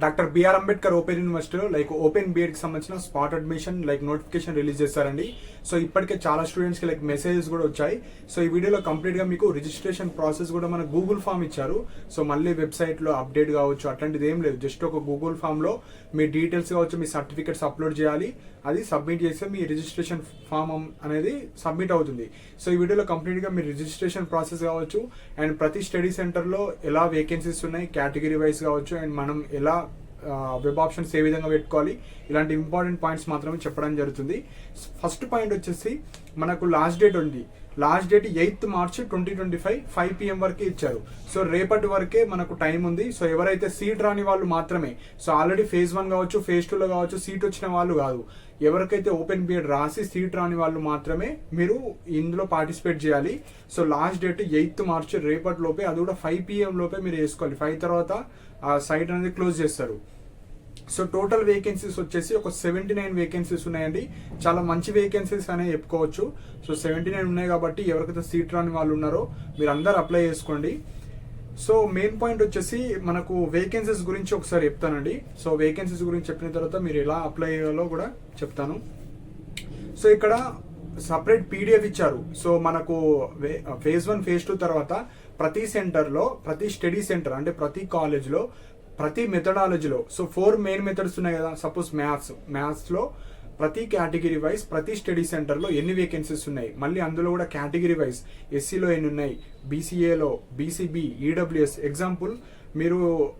Doctor BR Ambedkar open యూనివర్సిటీలో open బీఎడ్కి సంబంధించిన spot admission notification release చేశారండి. సో ఇప్పటికే చాలా స్టూడెంట్స్కి మెసేజెస్ కూడా వచ్చాయి. సో ఈ వీడియోలో కంప్లీట్గా మీకు రిజిస్ట్రేషన్ ప్రాసెస్ కూడా మన గూగుల్ ఫామ్ ఇచ్చారు. సో మళ్ళీ వెబ్సైట్లో అప్డేట్ కావచ్చు అట్లాంటిది ఏం లేదు. జస్ట్ ఒక గూగుల్ ఫామ్లో మీ డీటెయిల్స్ కావచ్చు, మీ సర్టిఫికేట్స్ అప్లోడ్ చేయాలి. అది సబ్మిట్ చేస్తే మీ రిజిస్ట్రేషన్ ఫామ్ అనేది సబ్మిట్ అవుతుంది. సో ఈ వీడియోలో కంప్లీట్గా మీ రిజిస్ట్రేషన్ ప్రాసెస్ కావచ్చు, అండ్ ప్రతి స్టడీ సెంటర్లో ఎలా వేకెన్సీస్ ఉన్నాయి, కేటగిరీ వైజ్ కావచ్చు, అండ్ మనం ఎలా వెబ్ ఆప్షన్స్ ఏ విధంగా పెట్టుకోవాలి, ఇలాంటి ఇంపార్టెంట్ పాయింట్స్ మాత్రమే చెప్పడం జరుగుతుంది. ఫస్ట్ పాయింట్ వచ్చేసి మనకు లాస్ట్ డేట్ ఉంది. Last date 8th March 2025 5 PM వరకే ఇచ్చారు. సో రేపటి వరకే మనకు టైం ఉంది. సో ఎవరైతే సీట్ రాని వాళ్ళు మాత్రమే, సో ఆల్రెడీ phase 1 కావచ్చు, phase 2లో కావచ్చు సీట్ వచ్చిన వాళ్ళు కాదు, ఎవరికైతే ఓపెన్ బీఎడ్ రాసి సీట్ రాని వాళ్ళు మాత్రమే మీరు ఇందులో పార్టిసిపేట్ చేయాలి. So last date 8th March రేపటి లోపే, అది కూడా 5 PM లోపే మీరు వేసుకోవాలి. 5 తర్వాత ఆ సైట్ అనేది క్లోజ్ చేస్తారు. సో టోటల్ వేకెన్సీస్ వచ్చేసి ఒక 79 వేకెన్సీస్ ఉన్నాయండి. చాలా మంచి వేకెన్సీస్ అనే చెప్పుకోవచ్చు. సో 79 ఉన్నాయి కాబట్టి ఎవరికైతే సీట్ రాని వాళ్ళు ఉన్నారో మీరు అందరు అప్లై చేసుకోండి. సో మెయిన్ పాయింట్ వచ్చేసి మనకు వేకెన్సీస్ గురించి ఒకసారి చెప్తానండి. సో వేకెన్సీస్ గురించి చెప్పిన తర్వాత మీరు ఎలా అప్లై అయ్యాలో కూడా చెప్తాను. సో ఇక్కడ సపరేట్ పీడిఎఫ్ ఇచ్చారు. సో మనకు phase 1 phase 2 తర్వాత ప్రతి సెంటర్లో, ప్రతి స్టడీ సెంటర్ అంటే ప్రతి కాలేజ్లో, ప్రతి మెథడాలజీలో, సో 4 మెయిన్ మెథడ్స్ ఉన్నాయి కదా. సపోజ్ మ్యాథ్స్లో ప్రతి కేటగిరీ వైజ్ ప్రతి స్టడీ సెంటర్లో ఎన్ని వేకెన్సీస్ ఉన్నాయి, మళ్ళీ అందులో కూడా కేటగిరీ వైజ్ ఎస్సీలో ఎన్ని ఉన్నాయి, బీసీఏలో, బీసీబీ, ఈడబ్ల్యూఎస్. ఎగ్జాంపుల్ మీరు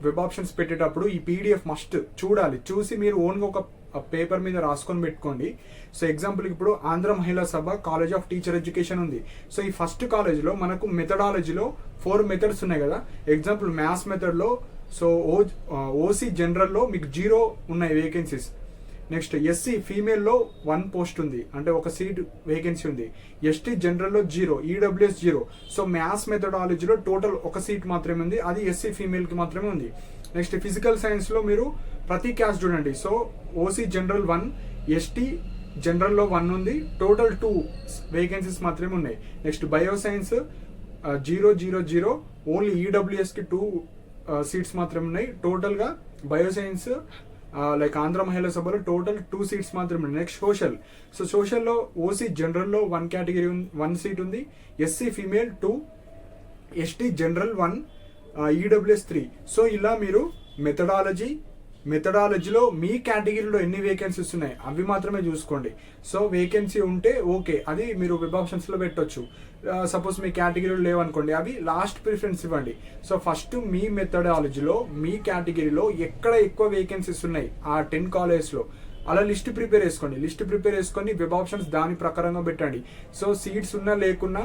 వెబ్ ఆప్షన్స్ పెట్టేటప్పుడు ఈ పీడిఎఫ్ మస్ట్ చూడాలి. చూసి మీరు ఓన్గా ఒక పేపర్ మీద రాసుకొని పెట్టుకోండి. సో ఎగ్జాంపుల్ ఇప్పుడు Andhra Mahila Sabha college of teacher education ఉంది. సో ఈ ఫస్ట్ కాలేజ్లో మనకు మెథడాలజీలో 4 మెథడ్స్ ఉన్నాయి కదా. ఎగ్జాంపుల్ మ్యాథ్స్ మెథడ్లో సో ఓసీ జనరల్లో మీకు 0 ఉన్నాయి వేకెన్సీస్. నెక్స్ట్ ఎస్సీ ఫీమేల్లో 1 పోస్ట్ ఉంది, అంటే ఒక సీట్ వేకెన్సీ ఉంది. ఎస్టీ జనరల్లో 0, ఈడబ్ల్యూఎస్ 0. సో మ్యాథ్స్ మెథడాలజీలో టోటల్ ఒక సీట్ మాత్రమే ఉంది, అది ఎస్సీ ఫీమేల్కి మాత్రమే ఉంది. నెక్స్ట్ ఫిజికల్ సైన్స్లో మీరు ప్రతి క్యాస్ట్ చూడండి. సో ఓసీ జనరల్ 1, ఎస్టీ జనరల్లో 1 ఉంది, టోటల్ 2 వేకెన్సీస్ మాత్రమే ఉన్నాయి. నెక్స్ట్ బయో సైన్స్ 0, 0, 0, ఓన్లీ ఈడబ్ల్యూఎస్కి 2 సీట్స్ మాత్రమే ఉన్నాయి. టోటల్గా బయో సైన్స్ ఆంధ్ర మహిళా సభలో టోటల్ 2 సీట్స్ మాత్రమే ఉన్నాయి. Next social. సో సోషల్లో ఓసీ జనరల్లో 1 కేటగిరీ 1 సీట్ ఉంది, SC female 2, ST general 1, EWS 3. So ఇలా మీరు మెథడాలజీలో మీ కేటగిరీలో ఎన్ని వేకెన్సీస్ ఉన్నాయి అవి మాత్రమే చూసుకోండి. సో వేకెన్సీ ఉంటే ఓకే, అది మీరు వెబ్ ఆప్షన్స్లో పెట్టొచ్చు. సపోజ్ మీ కేటగిరీలో లేవనుకోండి, అవి లాస్ట్ ప్రిఫరెన్స్ ఇవ్వండి. సో ఫస్ట్ మీ మెథడాలజీలో మీ కేటగిరీలో ఎక్కడ ఎక్కువ వేకెన్సీస్ ఉన్నాయి ఆ 10 కాలేజెస్లో అలా లిస్ట్ ప్రిపేర్ చేసుకొని వెబ్ ఆప్షన్స్ దాని ప్రకారంగా పెట్టండి. సో సీట్స్ ఉన్నా లేకున్నా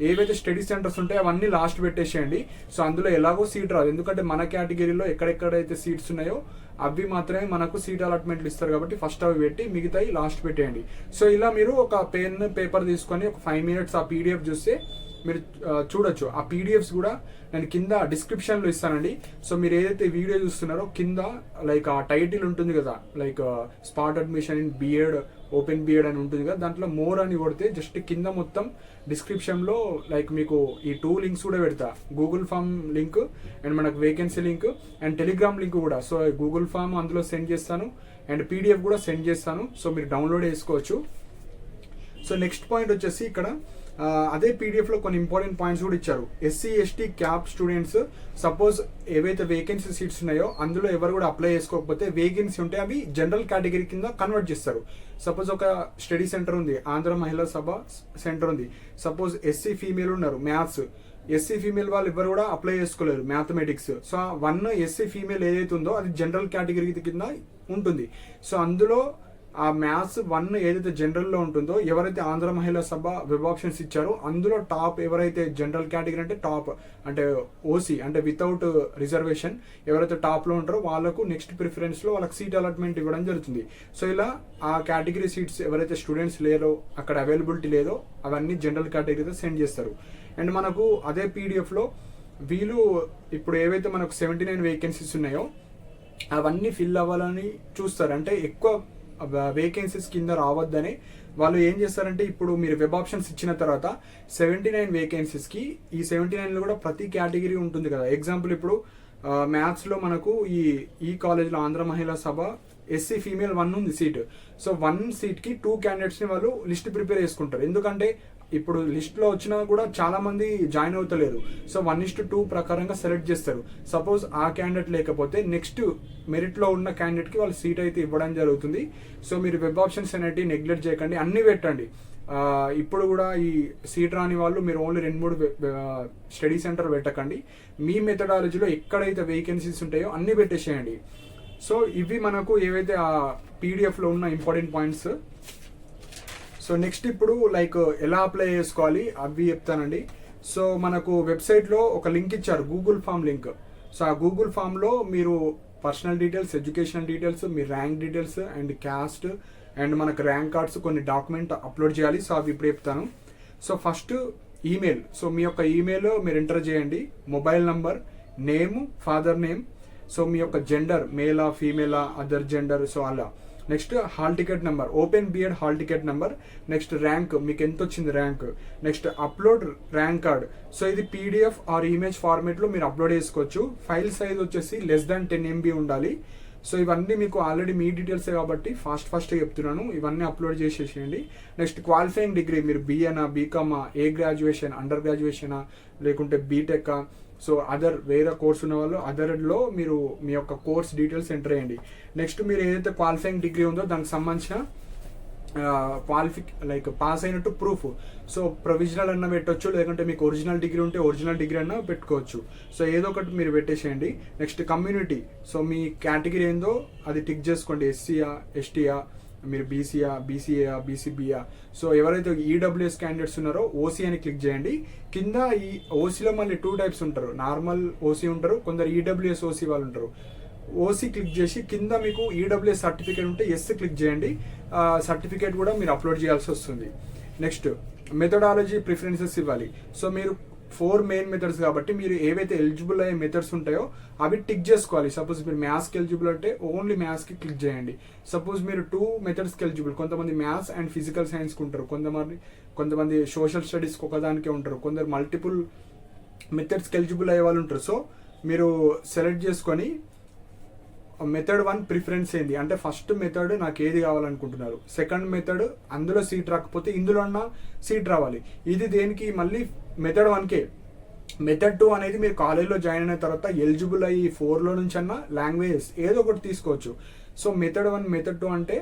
ఏవైతే స్టడీ సెంటర్స్ ఉంటాయో అవన్నీ లాస్ట్ పెట్టేసేయండి. సో అందులో ఎలాగో సీట్ రాదు, ఎందుకంటే మన కేటగిరీలో ఎక్కడెక్కడైతే సీట్స్ ఉన్నాయో అవి మాత్రమే మనకు సీట్ అలాట్మెంట్లు ఇస్తారు కాబట్టి ఫస్ట్ అవి పెట్టి మిగతాయి లాస్ట్ పెట్టేయండి. సో ఇలా మీరు ఒక పెన్ పేపర్ తీసుకొని ఒక 5 minutes ఆ పీడిఎఫ్ చూస్తే మీరు చూడొచ్చు. ఆ పీడిఎఫ్స్ కూడా నేను కింద డిస్క్రిప్షన్లో ఇస్తానండి. సో మీరు ఏదైతే వీడియో చూస్తున్నారో కింద ఆ టైటిల్ ఉంటుంది కదా, spot admission in BEd, open BEd అని ఉంటుంది కదా, దాంట్లో మోర్ అని కొడితే జస్ట్ కింద మొత్తం డిస్క్రిప్షన్లో మీకు ఈ 2 లింక్స్ కూడా పెడతా. గూగుల్ ఫామ్ లింక్ అండ్ మనకు vacancy link and Telegram link కూడా. సో గూగుల్ ఫామ్ అందులో సెండ్ చేస్తాను అండ్ పీడిఎఫ్ కూడా సెండ్ చేస్తాను. సో మీరు డౌన్లోడ్ చేసుకోవచ్చు. సో నెక్స్ట్ పాయింట్ వచ్చేసి ఇక్కడ అదే పీడిఎఫ్లో కొన్ని ఇంపార్టెంట్ పాయింట్స్ కూడా ఇచ్చారు. SC ST cap students suppose ఏవైతే వేకెన్సీ సీట్స్ ఉన్నాయో అందులో ఎవరు కూడా అప్లై చేసుకోకపోతే వేకెన్సీ ఉంటే అవి జనరల్ కేటగిరీ కింద కన్వర్ట్ చేస్తారు. సపోజ్ ఒక స్టడీ సెంటర్ ఉంది, ఆంధ్ర మహిళా సభ సెంటర్ ఉంది. సపోజ్ ఎస్సీ ఫీమేల్ ఉన్నారు, మ్యాథ్స్ ఎస్సీ ఫీమేల్ వాళ్ళు ఎవరు కూడా అప్లై చేసుకోలేరు మ్యాథమెటిక్స్. సో 1 ఎస్సీ ఫీమేల్ ఏదైతే ఉందో అది జనరల్ కేటగిరీ కింద ఉంటుంది. సో అందులో ఆ మ్యాథ్స్ 1 ఏదైతే జనరల్లో ఉంటుందో, ఎవరైతే ఆంధ్ర మహిళా సభ వెబ్ ఆప్షన్స్ ఇచ్చారో అందులో టాప్ ఎవరైతే జనరల్ కేటగిరీ అంటే టాప్ అంటే ఓసీ అంటే వితౌట్ రిజర్వేషన్ ఎవరైతే టాప్లో ఉంటారో వాళ్ళకు నెక్స్ట్ ప్రిఫరెన్స్లో వాళ్ళకి సీట్ అలాట్మెంట్ ఇవ్వడం జరుగుతుంది. సో ఇలా ఆ కేటగిరీ సీట్స్ ఎవరైతే స్టూడెంట్స్ లేరో, అక్కడ అవైలబిలిటీ లేదో అవన్నీ జనరల్ కేటగిరీతో సెండ్ చేస్తారు. అండ్ మనకు అదే పీడిఎఫ్లో వీళ్ళు ఇప్పుడు ఏవైతే మనకు 79 వేకెన్సీస్ ఉన్నాయో అవన్నీ ఫిల్ అవ్వాలని చూస్తారు. అంటే ఎక్కువ వేకెన్సీస్ కింద రావద్దని వాళ్ళు ఏం చేస్తారంటే, ఇప్పుడు మీరు వెబ్ ఆప్షన్స్ ఇచ్చిన తర్వాత 79 వేకెన్సీస్కి ఈ 79లో కూడా ప్రతి కేటగిరీ ఉంటుంది కదా. ఎగ్జాంపుల్ ఇప్పుడు మ్యాథ్స్లో మనకు ఈ కాలేజ్లో ఆంధ్ర మహిళా సభ ఎస్సీ ఫీమేల్ 1 ఉంది సీట్. సో 1 సీట్కి 2 క్యాండిడేట్స్ని వాళ్ళు లిస్ట్ ప్రిపేర్ చేసుకుంటారు. ఎందుకంటే ఇప్పుడు లిస్ట్లో వచ్చినా కూడా చాలా మంది జాయిన్ అవుతలేరు. సో 1:2 ప్రకారంగా సెలెక్ట్ చేస్తారు. సపోజ్ ఆ క్యాండిడేట్ లేకపోతే నెక్స్ట్ మెరిట్లో ఉన్న క్యాండిడేట్కి వాళ్ళు సీట్ అయితే ఇవ్వడం జరుగుతుంది. సో మీరు వెబ్ ఆప్షన్స్ అనేవి నెగ్లెక్ట్ చేయకండి, అన్నీ పెట్టండి. ఇప్పుడు కూడా ఈ సీట్ రాని వాళ్ళు మీరు ఓన్లీ 2-3 స్టడీ సెంటర్ పెట్టకండి. మీ మెథడాలజీలో ఎక్కడైతే వేకెన్సీస్ ఉంటాయో అన్నీ పెట్టేసేయండి. సో ఇవి మనకు ఏవైతే ఆ పీడిఎఫ్లో ఉన్న ఇంపార్టెంట్ పాయింట్స్. సో నెక్స్ట్ ఇప్పుడు లైక్ ఎలా అప్లై చేసుకోవాలి అవి చెప్తానండి. సో మనకు వెబ్సైట్లో ఒక లింక్ ఇచ్చారు, గూగుల్ ఫామ్ లింక్. సో ఆ గూగుల్ ఫామ్లో మీరు పర్సనల్ డీటెయిల్స్, ఎడ్యుకేషన్ డీటెయిల్స్, మీ rank details and caste and మనకు ర్యాంక్ కార్డ్స్ కొన్ని డాక్యుమెంట్ అప్లోడ్ చేయాలి. సో అవి ఇప్పుడు చెప్తాను. So first email. సో మీ యొక్క ఈమెయిల్ మీరు ఎంటర్ చేయండి. Mobile number, name, father name, so మీ యొక్క జెండర్ మేలా ఫీమేలా అదర్ జెండర్, సో అలా. Next hall ticket number, open BEd hall ticket number. Next rank, మీకు ఎంత వచ్చింది rank. Next upload rank card. So ఇది పీడిఎఫ్ ఆర్ ఇమేజ్ ఫార్మేట్లో మీరు అప్లోడ్ చేసుకోవచ్చు. ఫైల్ సైజ్ వచ్చేసి less than 10 MB ఉండాలి. సో ఇవన్నీ మీకు ఆల్రెడీ మీ డీటెయిల్సే కాబట్టి ఫాస్ట్గా చెప్తున్నాను, ఇవన్నీ అప్లోడ్ చేసేసేయండి. నెక్స్ట్ క్వాలిఫైయింగ్ డిగ్రీ, మీరు బిఏనా, బీకామా, ఏ గ్రాడ్యుయేషన్, అండర్ గ్రాడ్యుయేషనా, లేకుంటే బీటెకా, సో అదర్ వేరే కోర్స్ ఉన్న వాళ్ళు అదర్లో మీరు మీ యొక్క కోర్స్ డీటెయిల్స్ ఎంటర్ చేయండి. నెక్స్ట్ మీరు ఏదైతే క్వాలిఫైయింగ్ డిగ్రీ ఉందో దానికి సంబంధించిన లైక్ పాస్ అయినట్టు ప్రూఫ్. సో ప్రొవిజనల్ అన్న పెట్టవచ్చు, లేకుంటే మీకు ఒరిజినల్ డిగ్రీ ఉంటే ఒరిజినల్ డిగ్రీ అన్న పెట్టుకోవచ్చు. సో ఏదో ఒకటి మీరు పెట్టేసేయండి. నెక్స్ట్ కమ్యూనిటీ, సో మీ కేటగిరీ ఏందో అది టిక్ చేసుకోండి. ఎస్సీయా, ఎస్టీయా, మీరు బీసీయా, బీసీఏయా, బీసీబీయా. సో ఎవరైతే ఈడబ్ల్యూఎస్ క్యాండిడేట్స్ ఉన్నారో ఓసీ అని క్లిక్ చేయండి. కింద ఈ ఓసీలో మళ్ళీ 2 టైప్స్ ఉంటారు, నార్మల్ ఓసీ ఉంటారు, కొందరు ఈడబ్ల్యూఎస్ ఓసీ వాళ్ళు ఉంటారు. ఓసీ క్లిక్ చేసి కింద మీకు ఈడబ్ల్యూఎస్ సర్టిఫికేట్ ఉంటే ఎస్ క్లిక్ చేయండి. సర్టిఫికేట్ కూడా మీరు అప్లోడ్ చేయాల్సి వస్తుంది. నెక్స్ట్ మెథడాలజీ ప్రిఫరెన్సెస్ ఇవ్వాలి. సో మీరు 4 మెయిన్ మెథడ్స్ కాబట్టి మీరు ఏవైతే ఎలిజిబుల్ అయ్యే మెథడ్స్ ఉంటాయో అవి టిక్ చేసుకోవాలి. సపోజ్ మీరు మ్యాథ్స్కి ఎలిజిబుల్ అంటే ఓన్లీ మ్యాథ్స్కి క్లిక్ చేయండి. సపోజ్ మీరు 2 మెథడ్స్కి ఎలిజిబుల్, కొంతమంది మ్యాథ్స్ అండ్ ఫిజికల్ సైన్స్కి ఉంటారు, కొంతమంది సోషల్ స్టడీస్కి ఒకదానికే ఉంటారు, కొందరు మల్టిపుల్ మెథడ్స్కి ఎలిజిబుల్ అయ్యే వాళ్ళు ఉంటారు. సో మీరు సెలెక్ట్ చేసుకొని మెథడ్ 1 ప్రిఫరెన్స్ ఏంది అంటే ఫస్ట్ మెథడ్ నాకు ఏది కావాలనుకుంటున్నారు, సెకండ్ మెథడ్ అందులో సీట్ రాకపోతే ఇందులో అన్న సీట్ రావాలి. ఇది దేనికి మళ్ళీ మెథడ్ 1కే. మెథడ్ 2 అనేది మీరు కాలేజ్లో జాయిన్ అయిన తర్వాత ఎలిజిబుల్ అయ్యి 4లో నుంచి అన్న లాంగ్వేజెస్ ఏదో ఒకటి తీసుకోవచ్చు. సో మెథడ్ 1 మెథడ్ 2 అంటే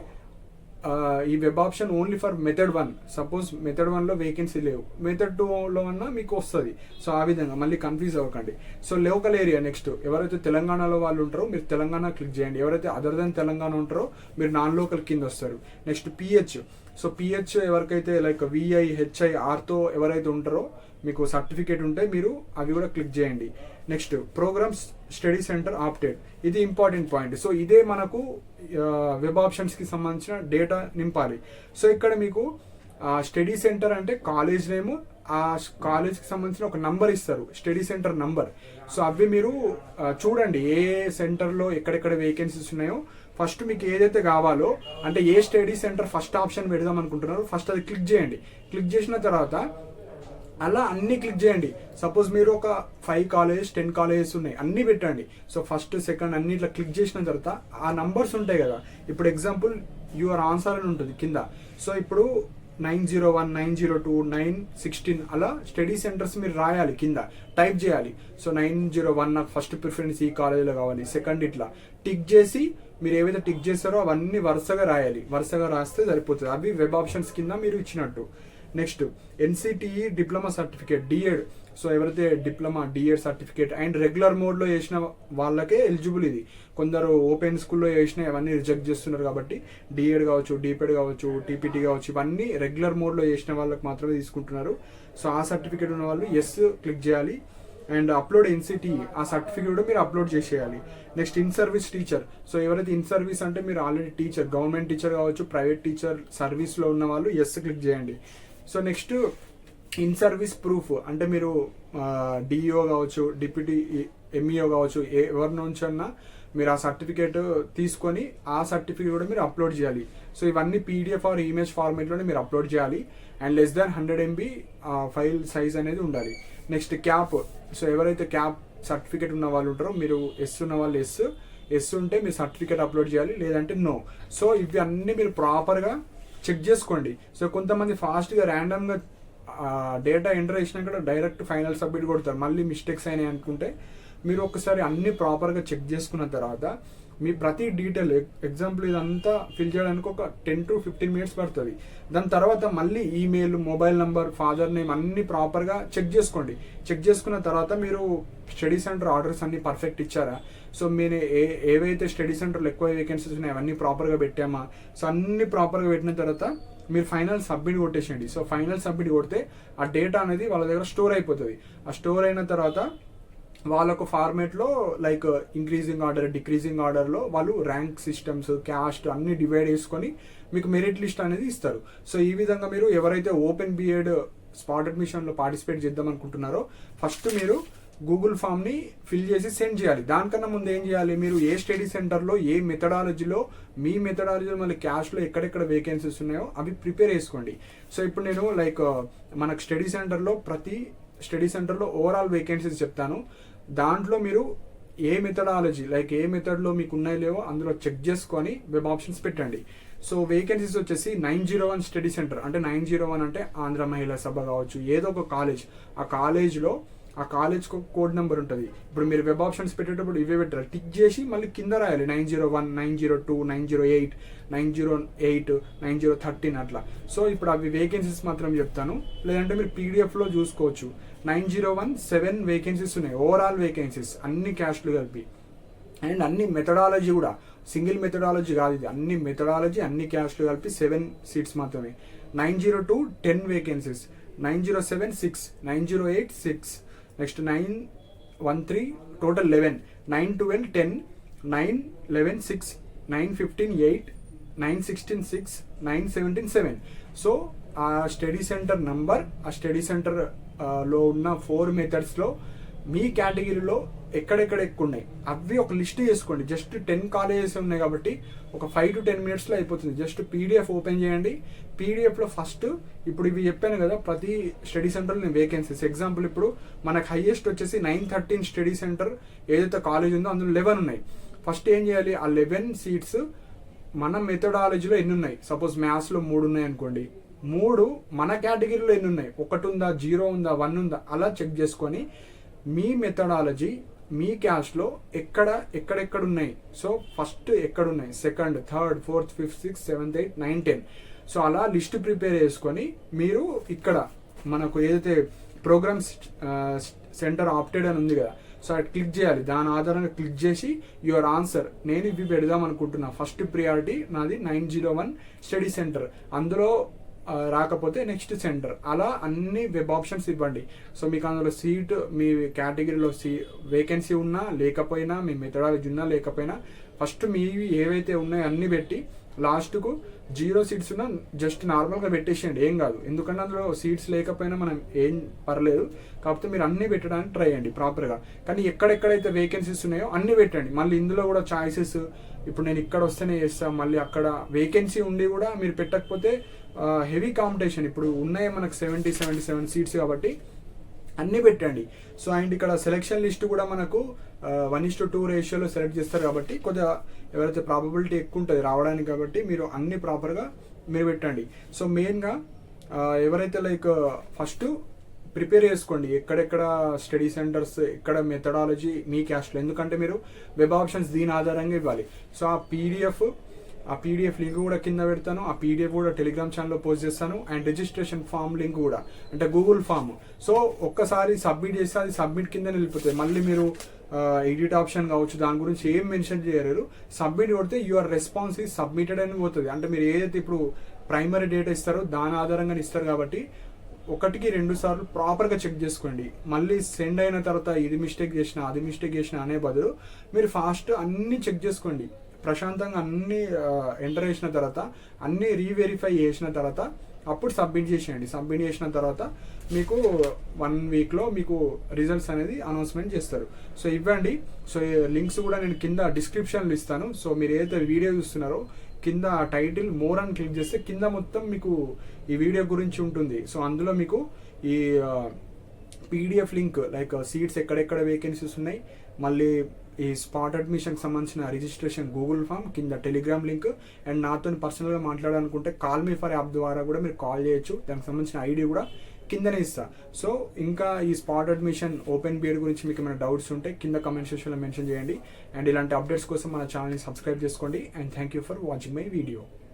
ఈ web option only for method 1. Suppose method 1లో వేకెన్సీ లేవు, మెథడ్ 2లో అన్నా మీకు వస్తుంది. సో ఆ విధంగా మళ్ళీ కన్ఫ్యూజ్ అవ్వకండి. సో లోకల్ ఏరియా, నెక్స్ట్ ఎవరైతే తెలంగాణలో వాళ్ళు ఉంటారో మీరు తెలంగాణ క్లిక్ చేయండి. ఎవరైతే అదర్ దెన్ తెలంగాణ ఉంటారో మీరు నాన్ లోకల్ కింద వస్తారు. Next pH. సో పిహెచ్ ఎవరికైతే లైక్ విఐ, హెచ్ఐ, ఆర్తో ఎవరైతే ఉంటారో మీకు సర్టిఫికేట్ ఉంటే మీరు అవి కూడా క్లిక్ చేయండి. Next programs study centre opted, ఇది ఇంపార్టెంట్ పాయింట్. సో ఇదే మనకు వెబ్ ఆప్షన్స్కి సంబంధించిన డేటా నింపాలి. సో ఇక్కడ మీకు స్టడీ సెంటర్ అంటే కాలేజ్ నేమ్, ఆ కాలేజ్కి సంబంధించిన ఒక నంబర్ ఇస్తారు, స్టడీ సెంటర్ నంబర్. సో అవి మీరు చూడండి ఏ సెంటర్లో ఎక్కడెక్కడ వేకెన్సీస్ ఉన్నాయో. ఫస్ట్ మీకు ఏదైతే కావాలో అంటే ఏ స్టడీ సెంటర్ ఫస్ట్ ఆప్షన్ పెడదాం అనుకుంటున్నారో ఫస్ట్ అది క్లిక్ చేయండి. క్లిక్ చేసిన తర్వాత అలా అన్ని క్లిక్ చేయండి. సపోజ్ మీరు ఒక 5 కాలేజెస్ 10 కాలేజెస్ ఉన్నాయి, అన్నీ పెట్టండి. సో ఫస్ట్ సెకండ్ అన్ని ఇట్లా క్లిక్ చేసిన తర్వాత ఆ నంబర్స్ ఉంటాయి కదా, ఇప్పుడు ఎగ్జాంపుల్ యువర్ ఆన్సర్ అని ఉంటుంది కింద. సో ఇప్పుడు 901, 902, 916 అలా స్టడీ సెంటర్స్ మీరు రాయాలి, కింద టైప్ చేయాలి. సో 901 నాకు ఫస్ట్ ప్రిఫరెన్స్ ఈ కాలేజీలో కావాలి, సెకండ్ ఇట్లా టిక్ చేసి మీరు ఏవైతే టిక్ చేస్తారో అవన్నీ వరుసగా రాయాలి. వరుసగా రాస్తే సరిపోతుంది. అవి వెబ్ ఆప్షన్స్ కింద మీరు ఇచ్చినట్టు. Next NCTE diploma certificate, DEd. So ఎవరైతే diploma, DEd certificate and regular మోడ్లో చేసిన వాళ్ళకే ఎలిజిబుల్ ఇది. కొందరు ఓపెన్ స్కూల్లో చేసిన అవన్నీ రిజెక్ట్ చేస్తున్నారు కాబట్టి డిఎడ్ కావచ్చు, డిపెడ్ కావచ్చు, టీపీటీ కావచ్చు, ఇవన్నీ రెగ్యులర్ మోడ్లో చేసిన వాళ్ళకి మాత్రమే తీసుకుంటున్నారు. సో ఆ సర్టిఫికేట్ ఉన్న వాళ్ళు ఎస్ క్లిక్ చేయాలి. అండ్ అప్లోడ్ ఎన్సిటీ, ఆ సర్టిఫికేట్ కూడా మీరు అప్లోడ్ చేసేయాలి. Next in service teacher. So ఎవరైతే ఇన్ సర్వీస్ అంటే మీరు ఆల్రెడీ టీచర్, గవర్నమెంట్ టీచర్ కావచ్చు, ప్రైవేట్ టీచర్ సర్వీస్లో ఉన్న వాళ్ళు ఎస్ క్లిక్ చేయండి. So next in service proof అంటే మీరు డిఈఓ కావచ్చు, డిప్యూటీ ఎంఈఓ కావచ్చు, ఎవరి నుంచి అన్నా మీరు ఆ సర్టిఫికేట్ తీసుకొని ఆ సర్టిఫికేట్ కూడా మీరు అప్లోడ్ చేయాలి. సో ఇవన్నీ పీడిఎఫ్ ఆర్ ఇమేజ్ ఫార్మేట్లోనే మీరు అప్లోడ్ చేయాలి. And less than 100 MB file size అనేది ఉండాలి. Next cap. సో ఎవరైతే క్యాప్ సర్టిఫికేట్ ఉన్న వాళ్ళు ఉంటారు, మీరు ఎస్ ఉన్న వాళ్ళు ఎస్ ఉంటే మీరు సర్టిఫికేట్ అప్లోడ్ చేయాలి, లేదంటే నో. సో ఇవి అన్నీ మీరు ప్రాపర్గా చెక్ చేసుకోండి. సో కొంతమంది ఫాస్ట్గా ర్యాండమ్గా డేటా ఎంటర్ చేసినాక డైరెక్ట్ ఫైనల్ సబ్మిట్ కొడతారు, మళ్ళీ మిస్టేక్స్ అయినాయి అనుకుంటే మీరు ఒకసారి అన్ని ప్రాపర్గా చెక్ చేసుకున్న తర్వాత మీ ప్రతి డీటెయిల్, ఎగ్జాంపుల్ ఇదంతా ఫిల్ చేయడానికి ఒక 10 to 15 minutes పడుతుంది. దాని తర్వాత మళ్ళీ email, mobile number, father name అన్ని ప్రాపర్గా చెక్ చేసుకోండి. చెక్ చేసుకున్న తర్వాత మీరు స్టడీ సెంటర్ ఆర్డర్స్ అన్ని పర్ఫెక్ట్ ఇచ్చారా, సో మీరు ఏవైతే స్టడీ సెంటర్లో ఎక్కువ వేకెన్సీస్ ఉన్నాయో అవన్నీ ప్రాపర్గా పెట్టామా, సో అన్ని ప్రాపర్గా పెట్టిన తర్వాత మీరు ఫైనల్ సబ్మిట్ కొట్టేసేయండి. సో ఫైనల్ సబ్మిట్ కొడితే ఆ డేటా అనేది వాళ్ళ దగ్గర స్టోర్ అయిపోతుంది. ఆ స్టోర్ అయిన తర్వాత వాళ్ళకు ఫార్మేట్లో లైక్ ఇంక్రీజింగ్ ఆర్డర్, డిక్రీజింగ్ ఆర్డర్లో వాళ్ళు ర్యాంక్ సిస్టమ్స్, క్యాస్ట్ అన్ని డివైడ్ చేసుకొని మీకు మెరిట్ లిస్ట్ అనేది ఇస్తారు. సో ఈ విధంగా మీరు ఎవరైతే ఓపెన్ బిఎడ్ స్పాట్ అడ్మిషన్లో పార్టిసిపేట్ చేద్దాం అనుకుంటున్నారో ఫస్ట్ మీరు గూగుల్ ఫామ్ని ఫిల్ చేసి సెండ్ చేయాలి. దానికన్నా ముందు ఏం చేయాలి, మీరు ఏ స్టడీ సెంటర్లో ఏ మెథడాలజీలో మీ మెథడాలజీలో మళ్ళీ క్యాష్లో ఎక్కడెక్కడ వేకెన్సీస్ ఉన్నాయో అవి ప్రిపేర్ చేసుకోండి. సో ఇప్పుడు నేను లైక్ మనకు స్టడీ సెంటర్లో ప్రతి స్టడీ సెంటర్లో ఓవరాల్ వేకెన్సీస్ చెప్తాను. దాంట్లో మీరు ఏ మెథడాలజీ లైక్ ఏ మెథడ్లో మీకు ఉన్నాయో లేవో అందులో చెక్ చేసుకొని వెబ్ ఆప్షన్స్ పెట్టండి. సో వేకెన్సీస్ వచ్చేసి 901 స్టడీ సెంటర్, అంటే 901 అంటే ఆంధ్ర మహిళా సభ కావచ్చు, ఏదో ఒక కాలేజ్, ఆ కాలేజ్లో ఆ కాలేజ్ కోడ్ నెంబర్ ఉంటుంది. ఇప్పుడు మీరు వెబ్ ఆప్షన్స్ పెట్టేటప్పుడు ఇవే పెట్టారు, టిక్ చేసి మళ్ళీ కింద రాయాలి 901, 902, 908, 908, 9013 అట్లా. సో ఇప్పుడు అవి వేకెన్సీస్ మాత్రం చెప్తాను, లేదంటే మీరు పీడిఎఫ్లో చూసుకోవచ్చు. 901 7 వేకెన్సీస్ ఉన్నాయి, ఓవరాల్ వేకెన్సీస్ అన్ని క్యాస్ట్లు కలిపి. అండ్ అన్ని మెథడాలజీ కూడా, సింగిల్ మెథడాలజీ కాదు ఇది, అన్ని మెథడాలజీ అన్ని క్యాస్ట్లు కలిపి 7 సీట్స్ మాత్రమే. 902 10 వేకెన్సీస్, 907 6, 908 6, నెక్స్ట్ 913 టోటల్ 11, 912 10, 911 6, 915 8, 916 6, 917 7. సో ఆ స్టడీ సెంటర్ నంబర్, ఆ స్టడీ సెంటర్ లో ఉన్న 4 మెథడ్స్లో మీ కేటగిరీలో ఎక్కడెక్కడ ఎక్కువ ఉన్నాయి అవి ఒక లిస్ట్ చేసుకోండి. జస్ట్ 10 కాలేజెస్ ఉన్నాయి కాబట్టి ఒక 5 to 10 minutesలో అయిపోతుంది. జస్ట్ పీడిఎఫ్ ఓపెన్ చేయండి. పీడిఎఫ్లో ఫస్ట్ ఇప్పుడు ఇవి చెప్పాను కదా, ప్రతి స్టడీ సెంటర్లో నేను వేకెన్సీస్, ఎగ్జాంపుల్ ఇప్పుడు మనకు హైయెస్ట్ వచ్చేసి 913 స్టడీ సెంటర్ ఏదైతే కాలేజ్ ఉందో అందులో 11 ఉన్నాయి. ఫస్ట్ ఏం చేయాలి, ఆ 11 సీట్స్ మన మెథడాలజీలో ఎన్ని ఉన్నాయి, సపోజ్ మ్యాథ్స్లో 3 ఉన్నాయి అనుకోండి, 3 మన కేటగిరీలో ఎన్ని ఉన్నాయి, 1 ఉందా, 0 ఉందా, 1 ఉందా, అలా చెక్ చేసుకొని మీ మెథడాలజీ మీ క్యాస్ట్లో ఎక్కడెక్కడ ఉన్నాయి, సో ఫస్ట్ ఎక్కడున్నాయి, second, third, fourth, fifth, 6, 7, 8, 9, 10. So అలా లిస్ట్ ప్రిపేర్ చేసుకొని మీరు ఇక్కడ మనకు ఏదైతే ప్రోగ్రామ్స్ సెంటర్ ఆప్టెడ్ అని ఉంది కదా, సో అది క్లిక్ చేయాలి. దాని ఆధారంగా క్లిక్ చేసి యువర్ ఆన్సర్, నేను ఇవి పెడదాం అనుకుంటున్నా, ఫస్ట్ ప్రియారిటీ నాది 901 స్టడీ సెంటర్, అందులో రాకపోతే నెక్స్ట్ సెంటర్, అలా అన్ని వెబ్ ఆప్షన్స్ ఇవ్వండి. సో మీకు అందులో సీట్ మీ కేటగిరీలో వేకెన్సీ ఉన్నా లేకపోయినా, మీ మెథడాలజీ ఉన్నా లేకపోయినా, ఫస్ట్ మీవి ఏవైతే ఉన్నాయో అన్ని పెట్టి లాస్ట్కు 0 సీట్స్ ఉన్నా జస్ట్ నార్మల్గా పెట్టేసేయండి, ఏం కాదు. ఎందుకంటే అందులో సీట్స్ లేకపోయినా మనం ఏం పర్లేదు, కాకపోతే మీరు అన్ని పెట్టడానికి ట్రై చేయండి ప్రాపర్గా. కానీ ఎక్కడెక్కడైతే వేకెన్సీస్ ఉన్నాయో అన్ని పెట్టండి. మళ్ళీ ఇందులో కూడా చాయిసెస్, ఇప్పుడు నేను ఇక్కడ వస్తేనే చేస్తాను, మళ్ళీ అక్కడ వేకెన్సీ ఉండి కూడా మీరు పెట్టకపోతే హెవీ కాంపిటీషన్. ఇప్పుడు ఉన్నాయి మనకు 77 సీట్స్ కాబట్టి అన్నీ పెట్టండి. సో అండ్ ఇక్కడ సెలెక్షన్ లిస్ట్ కూడా మనకు 1:2 రేషియోలో సెలెక్ట్ చేస్తారు కాబట్టి కొద్దిగా ఎవరైతే ప్రాబబిలిటీ ఎక్కువ ఉంటుంది రావడానికి, కాబట్టి మీరు అన్ని ప్రాపర్గా మీరు పెట్టండి. సో మెయిన్గా ఎవరైతే లైక్ ఫస్ట్ ప్రిపేర్ చేసుకోండి ఎక్కడెక్కడ స్టడీ సెంటర్స్, ఎక్కడ మెథడాలజీ మీ క్యాస్ట్లో, ఎందుకంటే మీరు వెబ్ ఆప్షన్స్ దీని ఆధారంగా ఇవ్వాలి. సో ఆ పీడిఎఫ్ లింక్ కూడా కింద పెడతాను, ఆ పీడిఎఫ్ కూడా టెలిగ్రామ్ ఛానల్లో పోస్ట్ చేస్తాను. అండ్ రిజిస్ట్రేషన్ ఫామ్ లింక్ కూడా, అంటే గూగుల్ ఫామ్. సో ఒక్కసారి సబ్మిట్ చేస్తే అది సబ్మిట్ కింద వెళ్ళిపోతుంది. మళ్ళీ మీరు ఎడిట్ ఆప్షన్ కావచ్చు, దాని గురించి ఏం మెన్షన్ చేయలేరు. సబ్మిట్ కొడితే యువర్ రెస్పాన్స్ ఈజ్ సబ్మిటెడ్ అని పోతుంది. అంటే మీరు ఏదైతే ఇప్పుడు ప్రైమరీ డేటా ఇస్తారో దాని ఆధారంగా ఇస్తారు కాబట్టి 1-2 సార్లు ప్రాపర్గా చెక్ చేసుకోండి. మళ్ళీ సెండ్ అయిన తర్వాత ఇది మిస్టేక్ చేసిన అది మిస్టేక్ చేసిన అనే బదులు మీరు ఫాస్ట్ అన్నీ చెక్ చేసుకోండి. ప్రశాంతంగా అన్నీ ఎంటర్ చేసిన తర్వాత అన్నీ రీవెరిఫై చేసిన తర్వాత అప్పుడు సబ్మిట్ చేసేయండి. సబ్మిట్ చేసిన తర్వాత మీకు 1 వీక్లో మీకు రిజల్ట్స్ అనేది అనౌన్స్మెంట్ చేస్తారు. సో ఇవ్వండి. సో లింక్స్ కూడా నేను కింద డిస్క్రిప్షన్లో ఇస్తాను. సో మీరు ఏదైతే వీడియో చూస్తున్నారో కింద టైటిల్ మోర్ అని క్లిక్ చేస్తే కింద మొత్తం మీకు ఈ వీడియో గురించి ఉంటుంది. సో అందులో మీకు ఈ పీడిఎఫ్ లింక్ లైక్ సీట్స్ ఎక్కడెక్కడ వేకెన్సీస్ ఉన్నాయి, మళ్ళీ ఈ స్పాట్ అడ్మిషన్కి సంబంధించిన రిజిస్ట్రేషన్ గూగుల్ ఫామ్, కింద టెలిగ్రామ్ లింక్, అండ్ నాతో పర్సనల్గా మాట్లాడాలనుకుంటే కాల్ మీ ఫర్ యాప్ ద్వారా కూడా మీరు కాల్ చేయొచ్చు. దానికి సంబంధించిన ఐడి కూడా కిందనే ఇస్తా. సో ఇంకా ఈ స్పాట్ అడ్మిషన్ ఓపెన్ బీఎడ్ గురించి మీకు ఏమైనా డౌట్స్ ఉంటే కింద కమెంట్ సెక్షన్లో మెన్షన్ చేయండి. అండ్ ఇలాంటి అప్డేట్స్ కోసం మన ఛానల్ని సబ్స్క్రైబ్ చేసుకోండి. And thank you for watching my video.